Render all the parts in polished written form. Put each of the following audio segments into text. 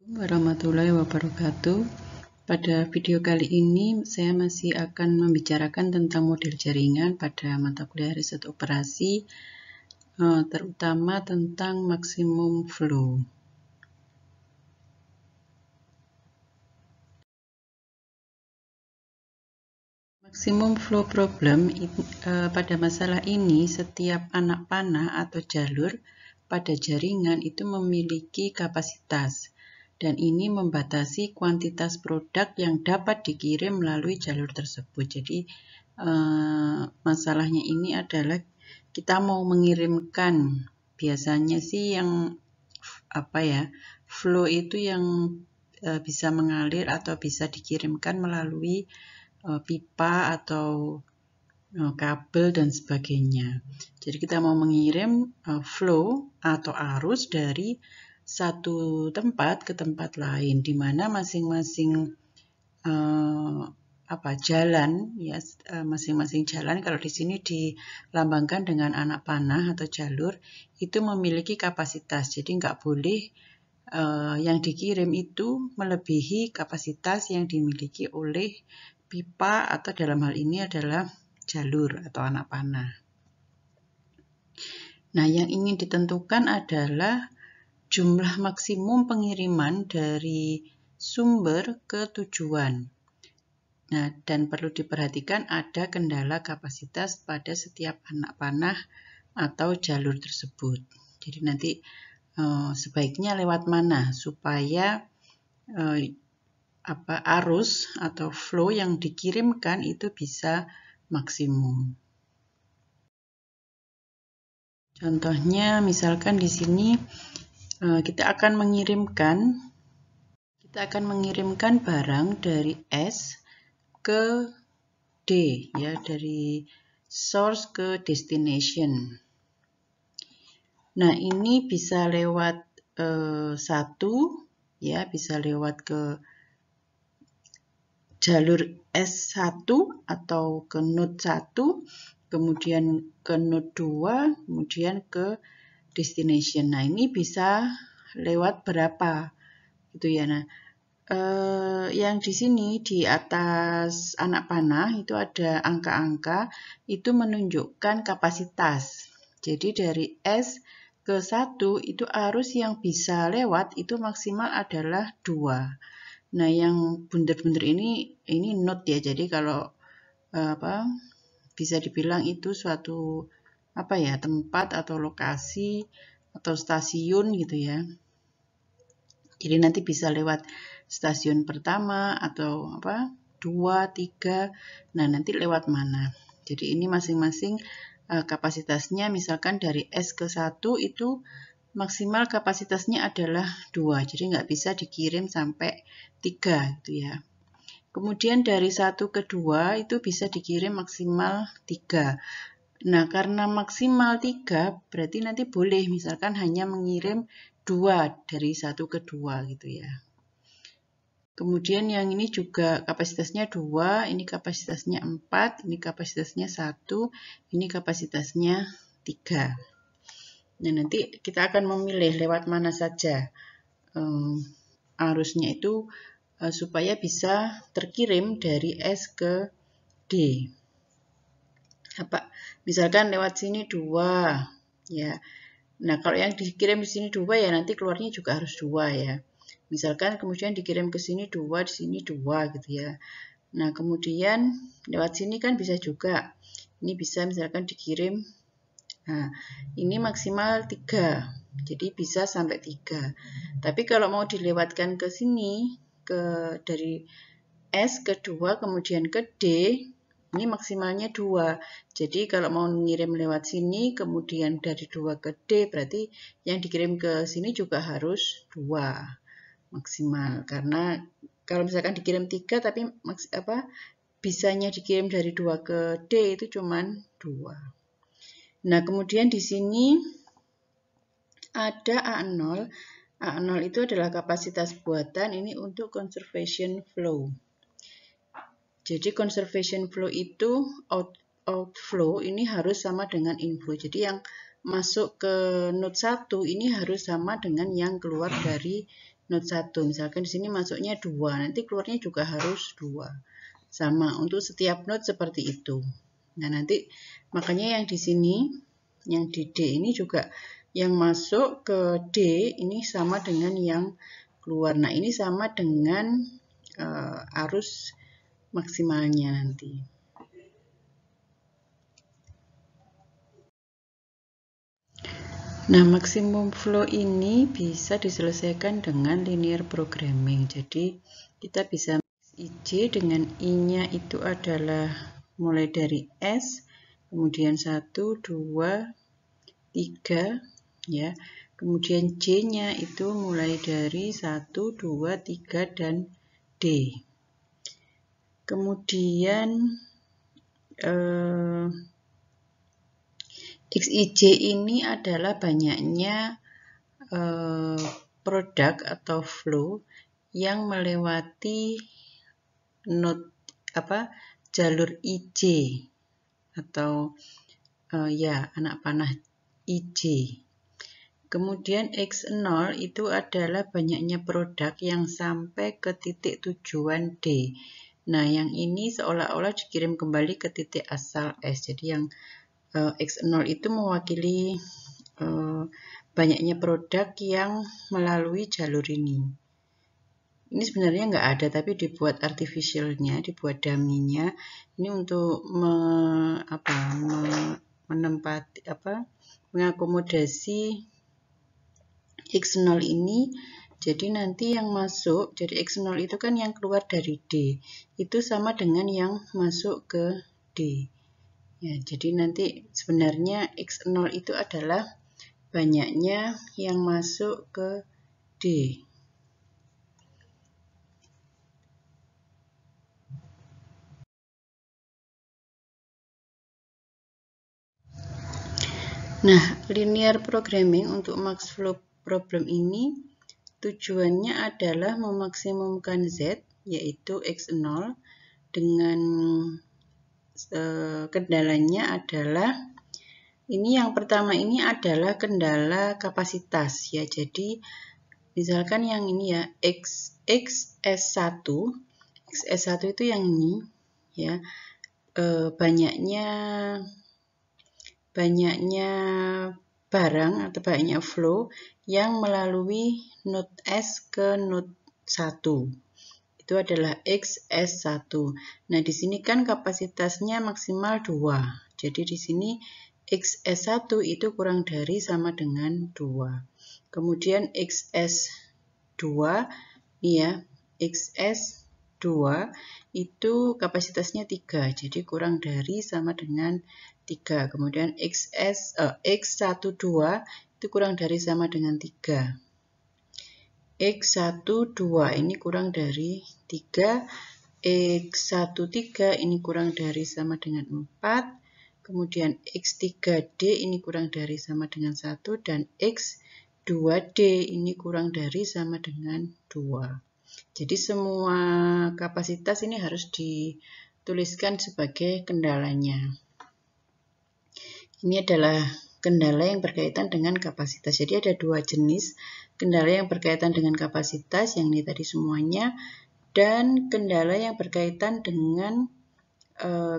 Warahmatullahi wabarakatuh. Pada video kali ini saya masih akan membicarakan tentang model jaringan pada mata kuliah riset operasi, terutama tentang maksimum flow. Maksimum flow problem pada masalah ini setiap anak panah atau jalur pada jaringan itu memiliki kapasitas. Dan ini membatasi kuantitas produk yang dapat dikirim melalui jalur tersebut. Jadi masalahnya ini adalah kita mau mengirimkan, biasanya sih yang flow itu yang bisa mengalir atau bisa dikirimkan melalui pipa atau kabel dan sebagainya. Jadi kita mau mengirim flow atau arus dari satu tempat ke tempat lain, di mana masing-masing jalan, ya, masing-masing jalan kalau di sini dilambangkan dengan anak panah atau jalur itu memiliki kapasitas. Jadi nggak boleh yang dikirim itu melebihi kapasitas yang dimiliki oleh pipa atau dalam hal ini adalah jalur atau anak panah. Nah, yang ingin ditentukan adalah jumlah maksimum pengiriman dari sumber ke tujuan. Nah, dan perlu diperhatikan ada kendala kapasitas pada setiap anak panah atau jalur tersebut. Jadi nanti sebaiknya lewat mana supaya arus atau flow yang dikirimkan itu bisa maksimum. Contohnya misalkan di sini kita akan mengirimkan barang dari S ke D, ya, dari source ke destination. Nah, ini bisa lewat ya, bisa lewat ke jalur S1 atau ke node 1, kemudian ke node 2, kemudian ke destination. Nah, ini bisa lewat berapa gitu ya. Nah, yang di sini di atas anak panah itu ada angka-angka, itu menunjukkan kapasitas. Jadi dari S ke 1 itu arus yang bisa lewat itu maksimal adalah 2. Nah, yang bunder-bunder ini node ya. Jadi kalau bisa dibilang itu suatu tempat atau lokasi atau stasiun gitu ya. Jadi nanti bisa lewat stasiun pertama atau 2, 3. Nah, nanti lewat mana? Jadi ini masing-masing kapasitasnya, misalkan dari S ke 1 itu maksimal kapasitasnya adalah 2. Jadi nggak bisa dikirim sampai 3 gitu ya. Kemudian dari 1 ke 2 itu bisa dikirim maksimal 3. Nah, karena maksimal 3 berarti nanti boleh misalkan hanya mengirim 2 dari 1 ke 2 gitu ya. Kemudian yang ini juga kapasitasnya 2, ini kapasitasnya 4, ini kapasitasnya 1, ini kapasitasnya 3. Nah, nanti kita akan memilih lewat mana saja arusnya itu supaya bisa terkirim dari S ke D. Misalkan lewat sini 2, ya. Nah, kalau yang dikirim di sini 2 ya nanti keluarnya juga harus 2 ya. Misalkan kemudian dikirim ke sini 2, di sini 2 gitu ya. Nah, kemudian lewat sini kan bisa juga. Ini bisa misalkan dikirim, nah, ini maksimal 3. Jadi bisa sampai 3. Tapi kalau mau dilewatkan ke sini, dari S ke 2 kemudian ke D, ini maksimalnya 2. Jadi kalau mau mengirim lewat sini, kemudian dari 2 ke D, berarti yang dikirim ke sini juga harus 2 maksimal. Karena kalau misalkan dikirim 3, tapi bisanya dikirim dari 2 ke D itu cuman 2. Nah, kemudian di sini ada A0. A0 itu adalah kapasitas buatan, ini untuk conservation flow. Jadi conservation flow itu outflow ini harus sama dengan inflow. Jadi yang masuk ke node 1 ini harus sama dengan yang keluar dari node 1. Misalkan di sini masuknya 2, nanti keluarnya juga harus 2. Sama untuk setiap node seperti itu. Nah, nanti makanya yang di sini, yang di D ini juga yang masuk ke D ini sama dengan yang keluar. Nah, ini sama dengan arus maksimalnya nanti. Nah, maksimum flow ini bisa diselesaikan dengan linear programming. Jadi, kita bisa IJ dengan I-nya itu adalah mulai dari S, kemudian 1, 2, 3, ya. Kemudian J-nya itu mulai dari 1, 2, 3, dan D. Kemudian XIJ ini adalah banyaknya produk atau flow yang melewati node jalur IJ atau ya anak panah IJ. Kemudian X0 itu adalah banyaknya produk yang sampai ke titik tujuan D. Nah, yang ini seolah-olah dikirim kembali ke titik asal S. Jadi yang X0 itu mewakili banyaknya produk yang melalui jalur ini. Ini sebenarnya nggak ada, tapi dibuat artificialnya, dibuat dummy-nya. Ini untuk mengakomodasi X0 ini. Jadi nanti yang masuk, jadi X0 itu kan yang keluar dari D. Itu sama dengan yang masuk ke D. Ya, jadi nanti sebenarnya X0 itu adalah banyaknya yang masuk ke D. Nah, linear programming untuk max flow problem ini tujuannya adalah memaksimumkan Z, yaitu X0, dengan kendalanya adalah ini yang pertama ini adalah kendala kapasitas ya. Jadi misalkan yang ini ya XS1 itu yang ini ya, banyaknya barang atau banyaknya flow yang melalui node S ke node 1. Itu adalah XS1. Nah, di sini kan kapasitasnya maksimal 2. Jadi di sini XS1 itu kurang dari sama dengan 2. Kemudian XS2 nih ya, XS2 itu kapasitasnya 3. Jadi kurang dari sama dengan 3. Kemudian X12 itu kurang dari sama dengan 3. X12 ini kurang dari 3, X13 ini kurang dari sama dengan 4, kemudian X3D ini kurang dari sama dengan 1, dan X2D ini kurang dari sama dengan 2. Jadi semua kapasitas ini harus dituliskan sebagai kendalanya. Ini adalah kendala yang berkaitan dengan kapasitas. Jadi ada dua jenis kendala yang berkaitan dengan kapasitas, yang ini tadi semuanya, dan kendala yang berkaitan dengan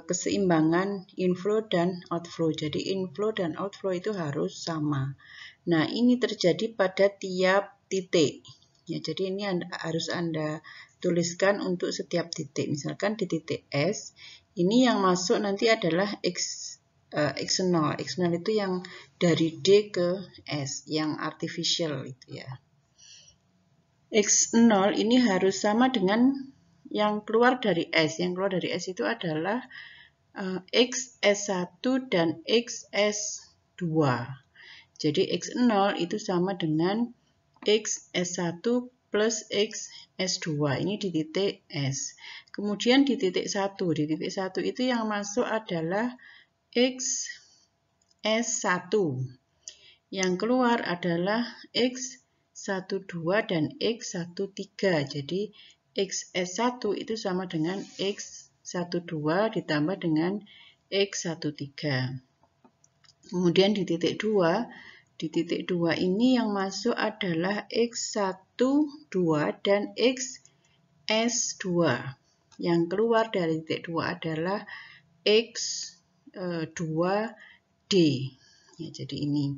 keseimbangan inflow dan outflow. Jadi inflow dan outflow itu harus sama. Nah, ini terjadi pada tiap titik. Ya, jadi ini harus Anda tuliskan untuk setiap titik. Misalkan di titik S, ini yang masuk nanti adalah X0. X0 itu yang dari D ke S, yang artificial itu ya. X0 ini harus sama dengan yang keluar dari S. Yang keluar dari S itu adalah XS1 dan XS2. Jadi X0 itu sama dengan XS1 plus XS2. Ini di titik S. Kemudian di titik 1. Di titik 1 itu yang masuk adalah XS1. Yang keluar adalah X12 dan X13. Jadi XS1 itu sama dengan X12 ditambah dengan X13. Kemudian di titik 2, Di titik 2 ini yang masuk adalah X1, 2 dan XS2. Yang keluar dari titik 2 adalah X2D. Ya, jadi ini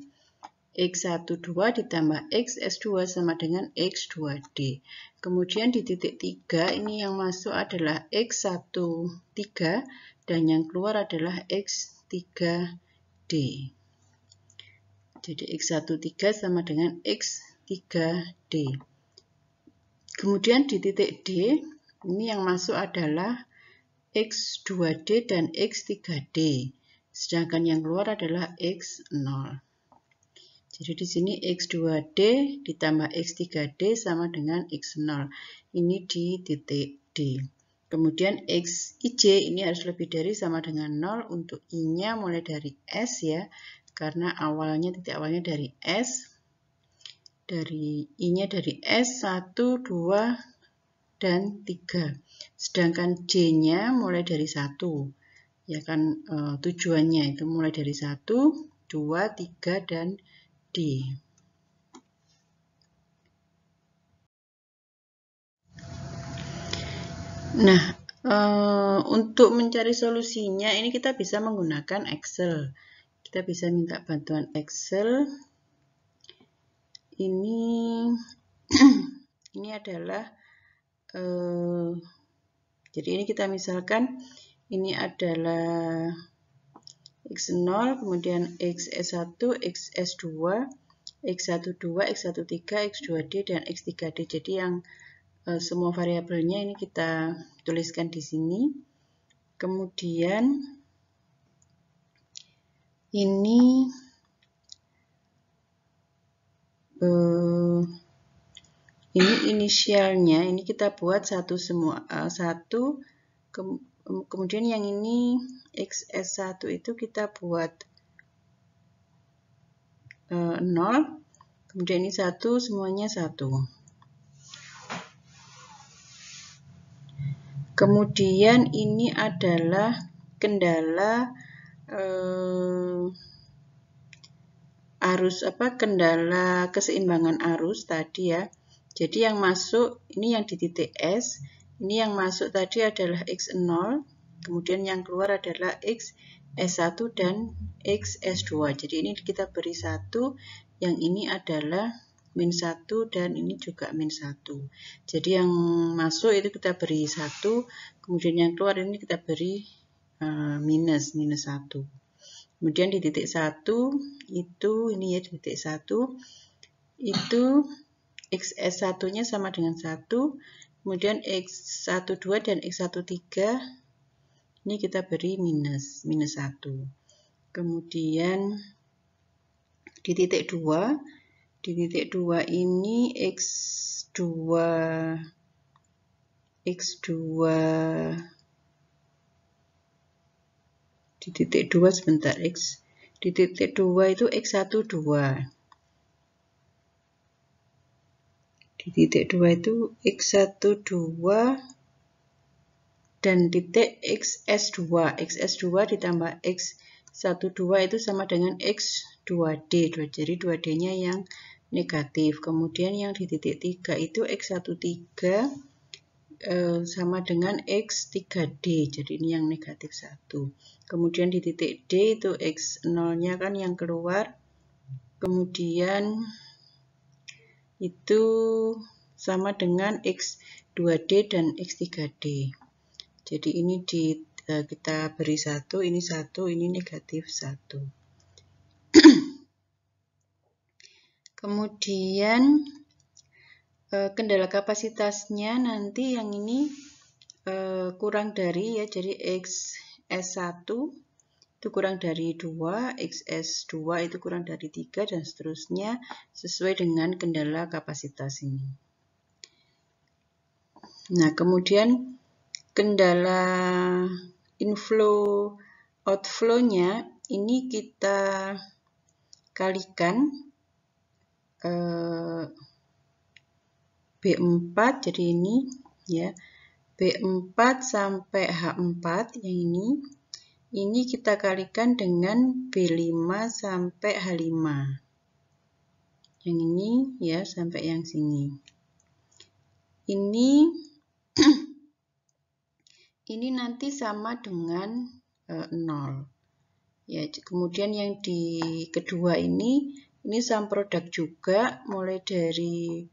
X12 ditambah XS2 sama dengan X2D. Kemudian di titik 3 ini yang masuk adalah X13 dan yang keluar adalah X3D. Jadi X13 sama dengan X3D. Kemudian di titik D, ini yang masuk adalah X2D dan X3D. Sedangkan yang keluar adalah X0. Jadi di sini X2D ditambah X3D sama dengan X0. Ini di titik D. Kemudian XIJ ini harus lebih dari sama dengan 0 untuk I-nya mulai dari S ya. Karena titik awalnya dari S. Dari I-nya dari S, 1, 2, dan 3. Sedangkan J-nya mulai dari 1. Ya kan tujuannya itu mulai dari 1, 2, 3, dan D. Nah, untuk mencari solusinya ini kita bisa menggunakan Excel. Kita bisa minta bantuan Excel. Ini adalah jadi ini kita misalkan ini adalah X0, kemudian XS1, XS2, X12, X13, X2D, dan X3D. Jadi yang semua variabelnya ini kita tuliskan di sini. Kemudian ini inisialnya ini kita buat satu semua, kemudian yang ini XS1 itu kita buat 0, kemudian ini 1, semuanya 1. Kemudian ini adalah kendala kendala keseimbangan arus tadi ya. Jadi yang masuk ini yang di titik S, ini yang masuk tadi adalah X0, kemudian yang keluar adalah XS1 dan XS2. Jadi ini kita beri 1, yang ini adalah min 1 dan ini juga min 1. Jadi yang masuk itu kita beri 1, kemudian yang keluar ini kita beri minus 1. Kemudian di titik 1 itu ini ya di titik 1 itu XS1-nya sama dengan 1, kemudian X12 dan X13 ini kita beri minus 1. Kemudian di titik 2 ini X2 di titik 2 sebentar di titik 2 itu X12. Di titik 2 itu X12 dan titik XS2. XS2 ditambah X12 itu sama dengan X2D. Jadi 2D-nya yang negatif. Kemudian yang di titik 3 itu X13 sama dengan X3D. Jadi ini yang negatif 1. Kemudian di titik D itu X0-nya kan yang keluar. Kemudian itu sama dengan X2D dan X3D. Jadi ini kita beri 1, ini 1, ini negatif 1. Kemudian kendala kapasitasnya nanti yang ini kurang dari ya, jadi XS1 itu kurang dari 2, XS2 itu kurang dari 3, dan seterusnya sesuai dengan kendala kapasitas ini. Nah, kemudian kendala inflow outflow-nya ini kita kalikan B4, jadi ini ya B4 sampai H4 yang ini kita kalikan dengan B5 sampai H5. Yang ini ya sampai yang sini. Ini nanti sama dengan 0. Ya, kemudian yang di kedua ini sum product juga, mulai dari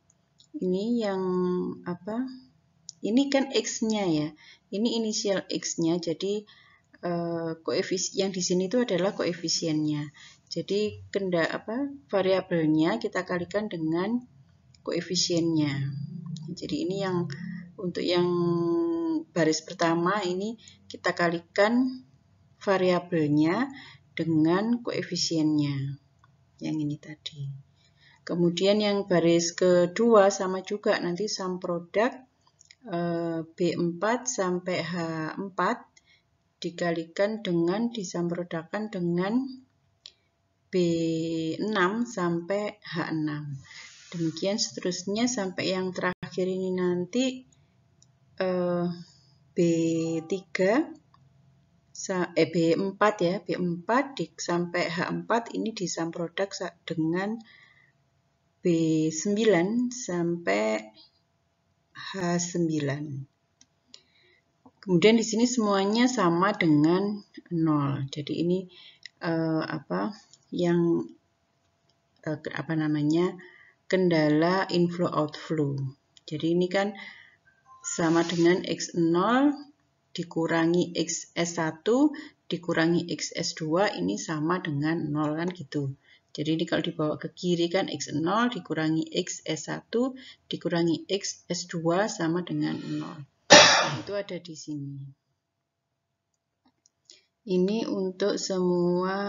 ini yang apa? Ini kan X-nya ya. Ini inisial X-nya, jadi koefisien yang di sini itu adalah koefisiennya. Jadi variabelnya kita kalikan dengan koefisiennya. Jadi ini yang untuk yang baris pertama ini kita kalikan variabelnya dengan koefisiennya, yang ini tadi. Kemudian yang baris kedua sama juga, nanti sum product B4 sampai H4 dikalikan dengan disamprodukkan dengan B6 sampai H6. Demikian seterusnya sampai yang terakhir ini nanti B3 B4 ya, B4 sampai H4 ini disamproduk dengan B9 sampai H9. Kemudian di sini semuanya sama dengan 0. Jadi ini kendala inflow outflow. Jadi ini kan sama dengan X0 dikurangi XS1 dikurangi XS2 ini sama dengan 0 kan gitu. Jadi ini kalau dibawa ke kiri kan X0 dikurangi XS1 dikurangi XS2 sama dengan 0. Nah, itu ada di sini. Ini untuk semua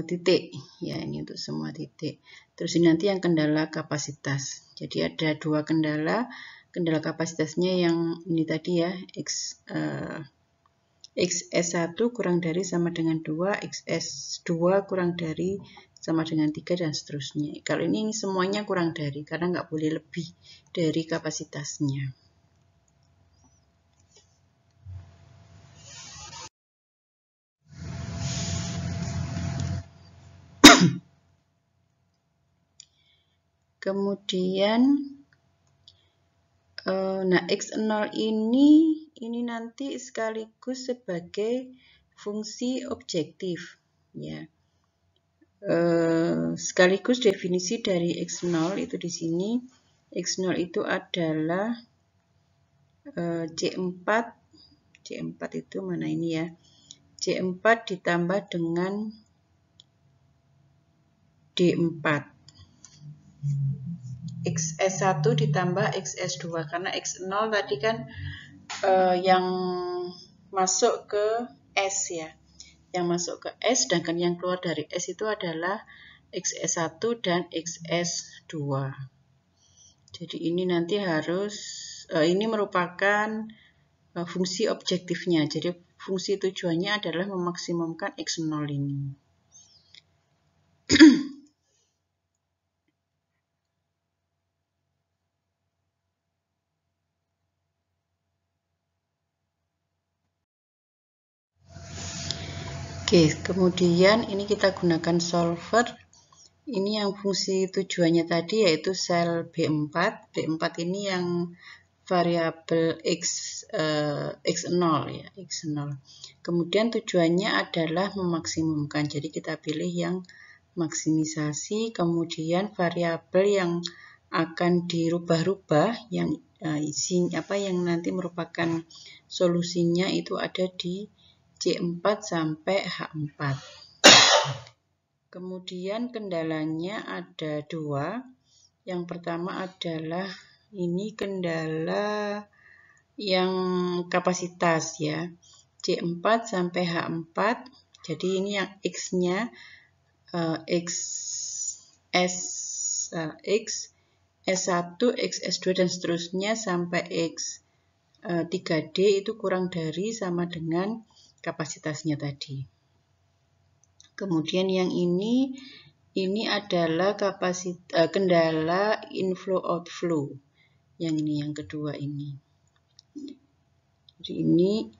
titik ya, ini untuk semua titik. Terus ini nanti yang kendala kapasitas. Jadi ada dua kendala kapasitasnya yang ini tadi ya, XS1 kurang dari sama dengan 2, XS2 kurang dari sama dengan 3 dan seterusnya. Kalau ini semuanya kurang dari, karena nggak boleh lebih dari kapasitasnya. Kemudian nah X0 ini nanti sekaligus sebagai fungsi objektif ya. Sekaligus definisi dari X0 itu di sini. X0 itu adalah C4 itu mana ini ya? C4 ditambah dengan D4. XS1 ditambah XS2 karena X0 tadi kan yang masuk ke S ya. Yang masuk ke S sedangkan yang keluar dari S itu adalah XS1 dan XS2. Jadi ini nanti harus ini merupakan fungsi objektifnya. Jadi fungsi tujuannya adalah memaksimumkan X0 ini. Oke, kemudian ini kita gunakan solver. Ini yang fungsi tujuannya tadi yaitu sel B4. B4 ini yang variabel X0 ya, X0. Kemudian tujuannya adalah memaksimumkan. Jadi kita pilih yang maksimisasi, kemudian variabel yang akan dirubah-rubah yang yang nanti merupakan solusinya itu ada di C4 sampai H4. Kemudian kendalanya ada dua. Yang pertama adalah ini kendala yang kapasitas ya. C4 sampai H4. Jadi ini yang X-nya S1, XS2 dan seterusnya sampai X3D itu kurang dari sama dengan kapasitasnya tadi. Kemudian yang ini adalah kendala inflow outflow. Yang ini yang kedua ini. Jadi ini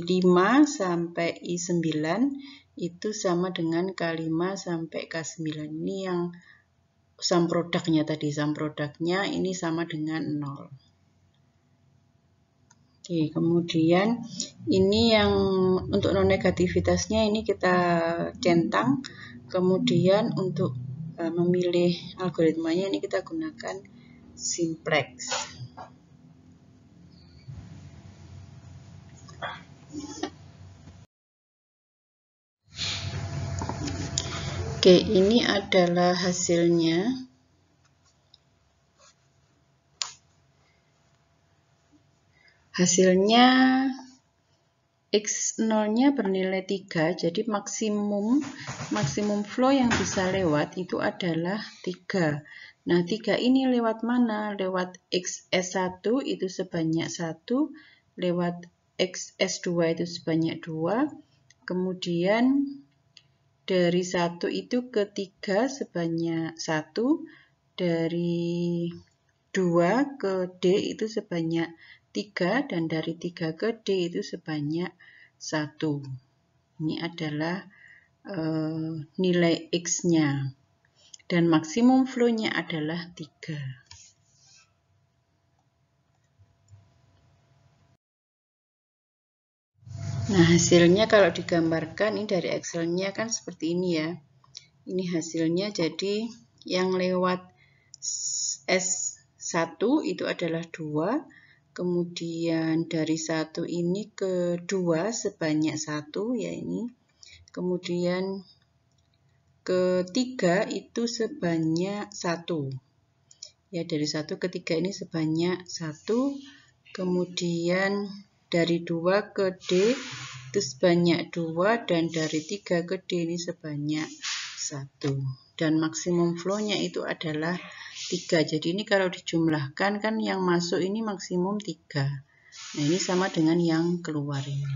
I5 sampai I9 itu sama dengan K5 sampai K9. Ini yang sum produknya tadi, sum produknya ini sama dengan 0. Oke, kemudian ini yang untuk non negativitasnya ini kita centang. Kemudian untuk memilih algoritmanya ini kita gunakan simplex. Oke, ini adalah hasilnya. Hasilnya X0-nya bernilai 3, jadi maksimum flow yang bisa lewat itu adalah 3. Nah, 3 ini lewat mana? Lewat XS1 itu sebanyak 1, lewat XS2 itu sebanyak 2, kemudian dari 1 itu ke 3 sebanyak 1, dari 2 ke D itu sebanyak 3, dan dari 3 ke D itu sebanyak 1. Ini adalah nilai X-nya. Dan maksimum flow-nya adalah 3. Nah, hasilnya kalau digambarkan ini dari Excel-nya kan seperti ini ya. Ini hasilnya, jadi yang lewat S1 itu adalah 2, kemudian dari 1 ini ke 2 sebanyak 1 ya ini, kemudian ke 3 itu sebanyak 1 ya, dari 1 ke 3 ini sebanyak 1, kemudian dari 2 ke D itu sebanyak 2, dan dari 3 ke D ini sebanyak 1. Dan maksimum flow-nya itu adalah 3. Jadi ini kalau dijumlahkan kan yang masuk ini maksimum 3. Nah, ini sama dengan yang keluar ini.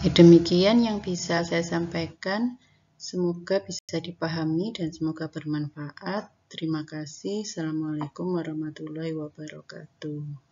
Ya, demikian yang bisa saya sampaikan. Semoga bisa dipahami dan semoga bermanfaat. Terima kasih. Assalamualaikum warahmatullahi wabarakatuh.